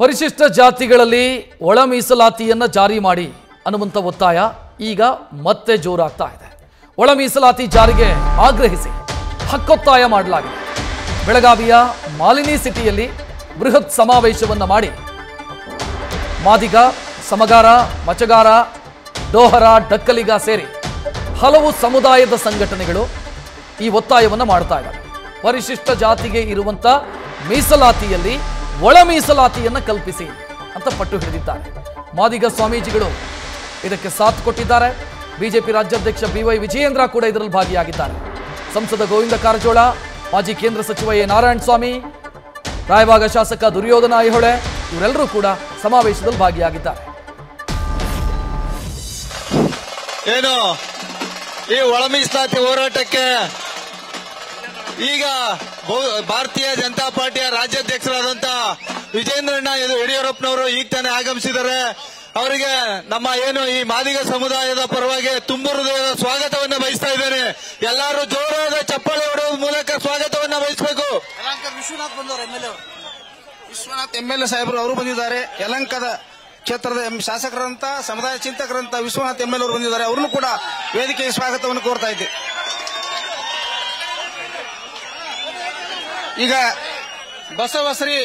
ಪರಿಶಿಷ್ಟ ಜಾತಿಗಳಲ್ಲಿ ಒಳ ಮೀಸಲಾತಿಯನ್ನ ಜಾರಿ ಮಾಡಿ ಅನ್ನುವಂಥ ಒತ್ತಾಯ ಈಗ ಮತ್ತೆ ಜೋರಾಗ್ತಾ ಇದೆ. ಒಳ ಮೀಸಲಾತಿ ಜಾರಿಗೆ ಆಗ್ರಹಿಸಿ ಹಕ್ಕೊತ್ತಾಯ ಮಾಡಲಾಗಿದೆ. ಬೆಳಗಾವಿಯ ಮಾಲಿನಿ ಸಿಟಿಯಲ್ಲಿ ಬೃಹತ್ ಸಮಾವೇಶವನ್ನ ಮಾಡಿ ಮಾದಿಗ, ಸಮಗಾರ, ಮಚಗಾರ, ಡೋಹರ, ಡಕ್ಕಲಿಗ ಸೇರಿ ಹಲವು ಸಮುದಾಯದ ಸಂಘಟನೆಗಳು ಈ ಒತ್ತಾಯವನ್ನು ಮಾಡ್ತಾ ಇದ್ದಾರೆ. ಪರಿಶಿಷ್ಟ ಜಾತಿಗೆ ಇರುವಂತ ಮೀಸಲಾತಿಯಲ್ಲಿ ಒಳ ಮೀಸಲಾತಿಯನ್ನು ಕಲ್ಪಿಸಿ ಅಂತ ಪಟ್ಟು ಹಿಡಿದಿದ್ದಾರೆ. ಮಾದಿಗ ಸ್ವಾಮೀಜಿಗಳು ಇದಕ್ಕೆ ಸಾಥ್ ಕೊಟ್ಟಿದ್ದಾರೆ. ಬಿಜೆಪಿ ರಾಜ್ಯಾಧ್ಯಕ್ಷ BY ವಿಜಯೇಂದ್ರ ಕೂಡ ಇದರಲ್ಲಿ ಭಾಗಿಯಾಗಿದ್ದಾರೆ. ಸಂಸದ ಗೋವಿಂದ ಕಾರಜೋಳ, ಮಾಜಿ ಕೇಂದ್ರ ಸಚಿವ ಎ ನಾರಾಯಣಸ್ವಾಮಿ, ರಾಯಬಾಗ ಶಾಸಕ ದುರ್ಯೋಧನ ಐಹೊಳೆ ಇವರೆಲ್ಲರೂ ಕೂಡ ಸಮಾವೇಶದಲ್ಲಿ ಭಾಗಿಯಾಗಿದ್ದಾರೆ. ಏನು ಈ ಒಳ ಮೀಸಲಾತಿ ಹೋರಾಟಕ್ಕೆ ಈಗ ಭಾರತೀಯ ಜನತಾ ಪಾರ್ಟಿಯ ರಾಜ್ಯಾಧ್ಯಕ್ಷರಾದಂತಹ ವಿಜೇಂದ್ರಣ್ಣ ಯಡಿಯೂರಪ್ಪನವರು ಈಗ ತಾನೇ ಆಗಮಿಸಿದ್ದಾರೆ. ಅವರಿಗೆ ನಮ್ಮ ಏನು ಈ ಮಾದಿಗ ಸಮುದಾಯದ ಪರವಾಗಿ ತುಂಬು ಹೃದಯದ ಸ್ವಾಗತವನ್ನ ಬಯಸ್ತಾ ಇದ್ದೇನೆ. ಎಲ್ಲರೂ ಜೋರಾದ ಚಪ್ಪಾಳೆ ಹೊಡೆಯುವ ಮೂಲಕ ಸ್ವಾಗತವನ್ನ ಬಯಸಬೇಕು. ವಿಶ್ವನಾಥ್ ಬಂದವರು ವಿಶ್ವನಾಥ್ MLA ಸಾಹೇಬರು ಅವರು ಬಂದಿದ್ದಾರೆ. ಯಲಹಂಕದ ಕ್ಷೇತ್ರದ ಶಾಸಕರಂತ ಸಮುದಾಯ ಚಿಂತಕರಂತ ವಿಶ್ವನಾಥ್ MLA ಅವರು ಬಂದಿದ್ದಾರೆ. ಅವ್ರನ್ನು ಕೂಡ ವೇದಿಕೆಗೆ ಸ್ವಾಗತವನ್ನು ಕೋರ್ತಾ ಇದ್ದೆ. ಈಗ ಬಸವಶ್ರೀ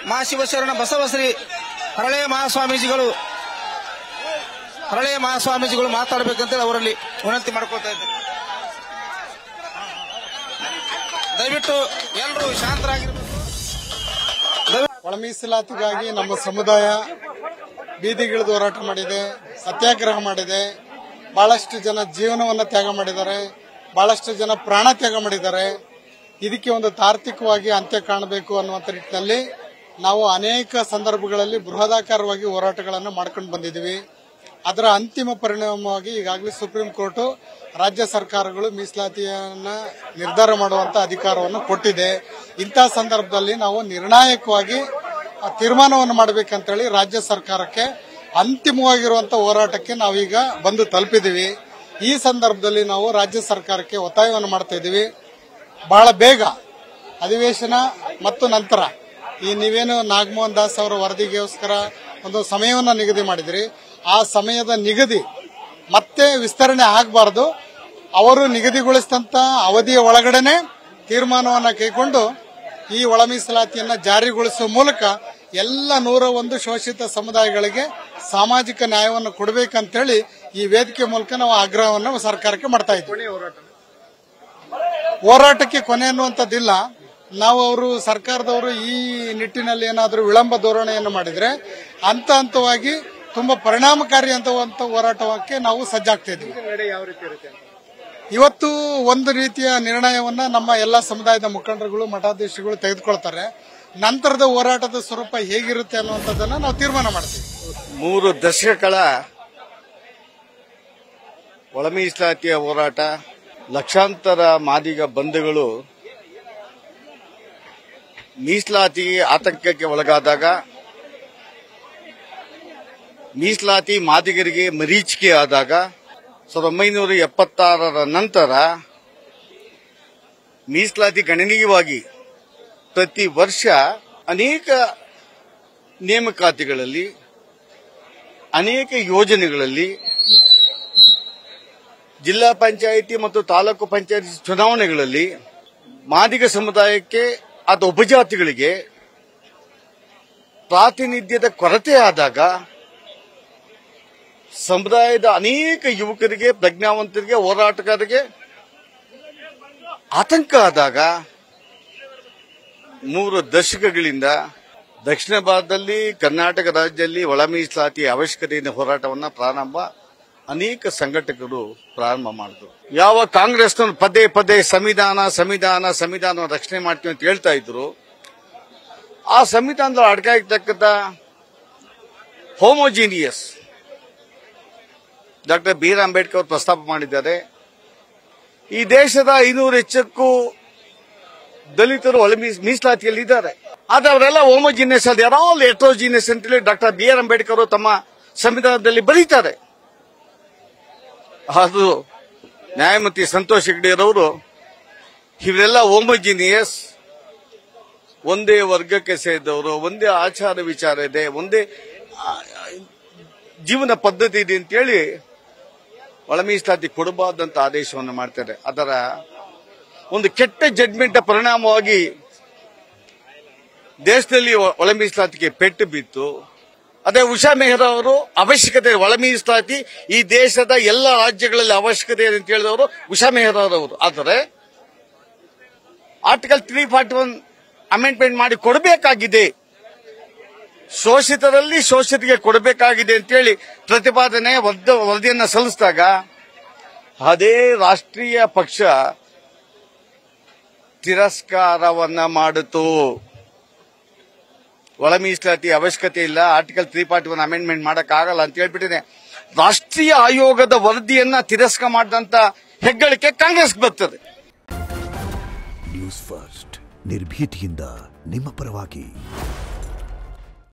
ಮಹಾಶಿವಶರಣ ಬಸವಶ್ರೀ ಹರಳೆಯ ಮಹಾಸ್ವಾಮೀಜಿಗಳು ಮಾತಾಡಬೇಕಂತ ಅವರಲ್ಲಿ ವಿನಂತಿ ಮಾಡ್ಕೊಳ್ತಾ ಇದ್ದೆ. ದಯವಿಟ್ಟು ಎಲ್ಲರೂ ಶಾಂತರಾಗಿರ್ಬೇಕು. ಒಳ ಮೀಸಲಾತಿಗಾಗಿ ನಮ್ಮ ಸಮುದಾಯ ಬೀದಿಗಿಳಿದು ಹೋರಾಟ ಮಾಡಿದೆ, ಸತ್ಯಾಗ್ರಹ ಮಾಡಿದೆ. ಬಹಳಷ್ಟು ಜನ ಜೀವನವನ್ನು ತ್ಯಾಗ ಮಾಡಿದ್ದಾರೆ, ಬಹಳಷ್ಟು ಜನ ಪ್ರಾಣ ತ್ಯಾಗ ಮಾಡಿದ್ದಾರೆ. ಇದಕ್ಕೆ ಒಂದು ತಾರ್ಕಿಕವಾಗಿ ಅಂತ್ಯ ಕಾಣಬೇಕು ಅನ್ನುವಂಥ ನಿಟ್ಟಿನಲ್ಲಿ ನಾವು ಅನೇಕ ಸಂದರ್ಭಗಳಲ್ಲಿ ಬೃಹದಾಕಾರವಾಗಿ ಹೋರಾಟಗಳನ್ನು ಮಾಡ್ಕೊಂಡು ಬಂದಿದ್ದೀವಿ. ಅದರ ಅಂತಿಮ ಪರಿಣಾಮವಾಗಿ ಈಗಾಗಲೇ ಸುಪ್ರೀಂ ಕೋರ್ಟ್ ರಾಜ್ಯ ಸರ್ಕಾರಗಳು ಮೀಸಲಾತಿಯನ್ನ ನಿರ್ಧಾರ ಮಾಡುವಂತ ಅಧಿಕಾರವನ್ನು ಕೊಟ್ಟಿದೆ. ಇಂತಹ ಸಂದರ್ಭದಲ್ಲಿ ನಾವು ನಿರ್ಣಾಯಕವಾಗಿ ತೀರ್ಮಾನವನ್ನು ಮಾಡಬೇಕಂತೇಳಿ ರಾಜ್ಯ ಸರ್ಕಾರಕ್ಕೆ ಅಂತಿಮವಾಗಿರುವಂತಹ ಹೋರಾಟಕ್ಕೆ ನಾವೀಗ ಬಂದು ತಲುಪಿದ್ದೀವಿ. ಈ ಸಂದರ್ಭದಲ್ಲಿ ನಾವು ರಾಜ್ಯ ಸರ್ಕಾರಕ್ಕೆ ಒತ್ತಾಯವನ್ನು ಮಾಡ್ತಾ ಇದ್ದೀವಿ. ಬಹಳ ಬೇಗ ಅಧಿವೇಶನ ಮತ್ತು ನಂತರ ಈ ನೀವೇನು ನಾಗಮೋಹನ್ ದಾಸ್ ಅವರ ವರದಿಗೋಸ್ಕರ ಒಂದು ಸಮಯವನ್ನು ನಿಗದಿ ಮಾಡಿದ್ರಿ, ಆ ಸಮಯದ ನಿಗದಿ ಮತ್ತೆ ವಿಸ್ತರಣೆ ಆಗಬಾರದು. ಅವರು ನಿಗದಿಗೊಳಿಸಿದಂತ ಅವಧಿಯ ಒಳಗಡೆನೆ ತೀರ್ಮಾನವನ್ನು ಕೈಗೊಂಡು ಈ ಒಳ ಮೀಸಲಾತಿಯನ್ನ ಜಾರಿಗೊಳಿಸುವ ಮೂಲಕ ಎಲ್ಲ 101 ಶೋಷಿತ ಸಮುದಾಯಗಳಿಗೆ ಸಾಮಾಜಿಕ ನ್ಯಾಯವನ್ನು ಕೊಡಬೇಕಂತೇಳಿ ಈ ವೇದಿಕೆ ಮೂಲಕ ನಾವು ಆಗ್ರಹವನ್ನು ಸರ್ಕಾರಕ್ಕೆ ಮಾಡ್ತಾ ಇದ್ದೀವಿ. ಹೋರಾಟಕ್ಕೆ ಕೊನೆ ಅನ್ನುವಂಥದ್ದಿಲ್ಲ. ನಾವು ಅವರು ಸರ್ಕಾರದವರು ಈ ನಿಟ್ಟಿನಲ್ಲಿ ಏನಾದರೂ ವಿಳಂಬ ಧೋರಣೆಯನ್ನು ಮಾಡಿದ್ರೆ ಹಂತ ಹಂತವಾಗಿ ತುಂಬಾ ಪರಿಣಾಮಕಾರಿ ಅಂತ ಹೋರಾಟಕ್ಕೆ ನಾವು ಸಜ್ಜಾಗ್ತಾ ಇದ್ದೀವಿ. ಇವತ್ತು ಒಂದು ರೀತಿಯ ನಿರ್ಣಯವನ್ನ ನಮ್ಮ ಎಲ್ಲಾ ಸಮುದಾಯದ ಮುಖಂಡರುಗಳು, ಮಠಾಧೀಶಗಳು ತೆಗೆದುಕೊಳ್ತಾರೆ. ನಂತರದ ಹೋರಾಟದ ಸ್ವರೂಪ ಹೇಗಿರುತ್ತೆ ಅನ್ನುವಂಥದ್ದನ್ನ ನಾವು ತೀರ್ಮಾನ ಮಾಡ್ತೀವಿ. 3 ದಶಕಗಳ ಒಳ ಮೀಸಲಾತಿಯ ಹೋರಾಟ, ಲಕ್ಷಾಂತರ ಮಾದಿಗ ಬಂಧುಗಳು ಮೀಸಲಾತಿ ಆತಂಕಕ್ಕೆ ಒಳಗಾದಾಗ, ಮೀಸಲಾತಿ ಮಾದಿಗರಿಗೆ ಮರೀಚಿಕೆ ಆದಾಗ 1976ರ ನಂತರ ಮೀಸಲಾತಿ ಗಣನೀಯವಾಗಿ ಪ್ರತಿ ವರ್ಷ ಅನೇಕ ನೇಮಕಾತಿಗಳಲ್ಲಿ, ಅನೇಕ ಯೋಜನೆಗಳಲ್ಲಿ, ಜಿಲ್ಲಾ ಪಂಚಾಯಿತಿ ಮತ್ತು ತಾಲೂಕು ಪಂಚಾಯಿತಿ ಚುನಾವಣೆಗಳಲ್ಲಿ ಮಾದಿಗ ಸಮುದಾಯಕ್ಕೆ ಅಥವಾ ಉಪಜಾತಿಗಳಿಗೆ ಪ್ರಾತಿನಿಧ್ಯದ ಕೊರತೆ ಆದಾಗ, ಸಮುದಾಯದ ಅನೇಕ ಯುವಕರಿಗೆ, ಪ್ರಜ್ಞಾವಂತರಿಗೆ, ಹೋರಾಟಗಾರರಿಗೆ ಆತಂಕ ಆದಾಗ 3 ದಶಕಗಳಿಂದ ದಕ್ಷಿಣ ಭಾರತದಲ್ಲಿ, ಕರ್ನಾಟಕ ರಾಜ್ಯದಲ್ಲಿ ಒಳ ಮೀಸಲಾತಿ ಅವಶ್ಯಕತೆಯ ಹೋರಾಟವನ್ನು ಅನೇಕ ಸಂಘಟಕರು ಪ್ರಾರಂಭ ಮಾಡಿದ್ರು. ಯಾವ ಕಾಂಗ್ರೆಸ್ನವರು ಪದೇ ಪದೇ ಸಂವಿಧಾನ ರಕ್ಷಣೆ ಮಾಡ್ತೀವಿ ಅಂತ ಹೇಳ್ತಾ ಇದ್ರು, ಆ ಸಂವಿಧಾನದಲ್ಲಿ ಅಡಕಾಗಿರ್ತಕ್ಕಂಥ ಹೋಮೋಜಿನಿಯಸ್ ಡಾಕ್ಟರ್ BR ಅಂಬೇಡ್ಕರ್ ಅವರು ಪ್ರಸ್ತಾಪ ಮಾಡಿದ್ದಾರೆ. ಈ ದೇಶದ 500 ಹೆಚ್ಚಕ್ಕೂ ದಲಿತರು ಒಳ ಮೀಸಲಾತಿಯಲ್ಲಿ ಇದ್ದಾರೆ. ಆದ್ರೆ ಅವರೆಲ್ಲ ಹೋಮೋಜಿನಿಯಸ್ ಅಲ್ಲಿ ಯಾರಾಲ್ ಹೆಟ್ರೋಜಿನಿಯಸ್ ಅಂತೇಳಿ ಡಾಕ್ಟರ್ BR ಅಂಬೇಡ್ಕರ್ ಅವರು ತಮ್ಮ ಸಂವಿಧಾನದಲ್ಲಿ ಬರೀತಾರೆ. ಅದು ನ್ಯಾಯಮೂರ್ತಿ ಸಂತೋಷ್ ಹೆಗ್ಡೆ ಅವರು ಇವರೆಲ್ಲ ಹೋಮೋಜಿನಿಯಸ್ ಒಂದೇ ವರ್ಗಕ್ಕೆ ಸೇರಿದವರು, ಒಂದೇ ಆಚಾರ ವಿಚಾರ ಇದೆ, ಒಂದೇ ಜೀವನ ಪದ್ಧತಿ ಇದೆ ಅಂತೇಳಿ ಒಳ ಮೀಸಲಾತಿ ಕೊಡಬಾರ್ದಂತ ಆದೇಶವನ್ನು ಮಾಡ್ತಾರೆ. ಅದರ ಒಂದು ಕೆಟ್ಟ ಜಡ್ಮೆಂಟ್ ಪರಿಣಾಮವಾಗಿ ದೇಶದಲ್ಲಿ ಒಳ ಮೀಸಲಾತಿಗೆ ಪೆಟ್ಟು ಬಿತ್ತು. ಅದೇ ಉಷಾ ಮೆಹ್ರಾ ಅವರು ಅವಶ್ಯಕತೆ ಒಳ ಮೀಸಲಾತಿ ಈ ದೇಶದ ಎಲ್ಲ ರಾಜ್ಯಗಳಲ್ಲಿ ಅವಶ್ಯಕತೆ ಇದೆ ಅಂತ ಹೇಳಿದವರು ಉಷಾ ಮೆಹ್ರಾ ಅವರು. ಆದರೆ ಆರ್ಟಿಕಲ್ 341 ಅಮೆಂಡ್ಮೆಂಟ್ ಮಾಡಿ ಕೊಡಬೇಕಾಗಿದೆ, ಶೋಷಿತರಲ್ಲಿ ಶೋಷಿತರಿಗೆ ಕೊಡಬೇಕಾಗಿದೆ ಅಂತೇಳಿ ಪ್ರತಿಪಾದನೆ ವರದಿಯನ್ನ ಸಲ್ಲಿಸಿದಾಗ ಅದೇ ರಾಷ್ಟ್ರೀಯ ಪಕ್ಷ ತಿರಸ್ಕಾರವನ್ನ ಮಾಡಿತು. ಒಳ ಮೀಸಲಾತಿ ಅವಶ್ಯಕತೆ ಇಲ್ಲ, ಆರ್ಟಿಕಲ್ 341 ಅಮೆಂಡ್ಮೆಂಟ್ ಮಾಡಕ್ಕಾಗಲ್ಲ ಅಂತ ಹೇಳ್ಬಿಟ್ಟಿದೆ. ರಾಷ್ಟ್ರೀಯ ಆಯೋಗದ ವರದಿಯನ್ನ ತಿರಸ್ಕಾರ ಮಾಡಿದಂತ ಹೆಗ್ಗಳಿಕೆ ಕಾಂಗ್ರೆಸ್ಗೆ ಬರ್ತದೆ. ನ್ಯೂಸ್ ಫಸ್ಟ್ ನಿರ್ಭೀತಿಯಿಂದ ನಿಮ್ಮ ಪರವಾಗಿ.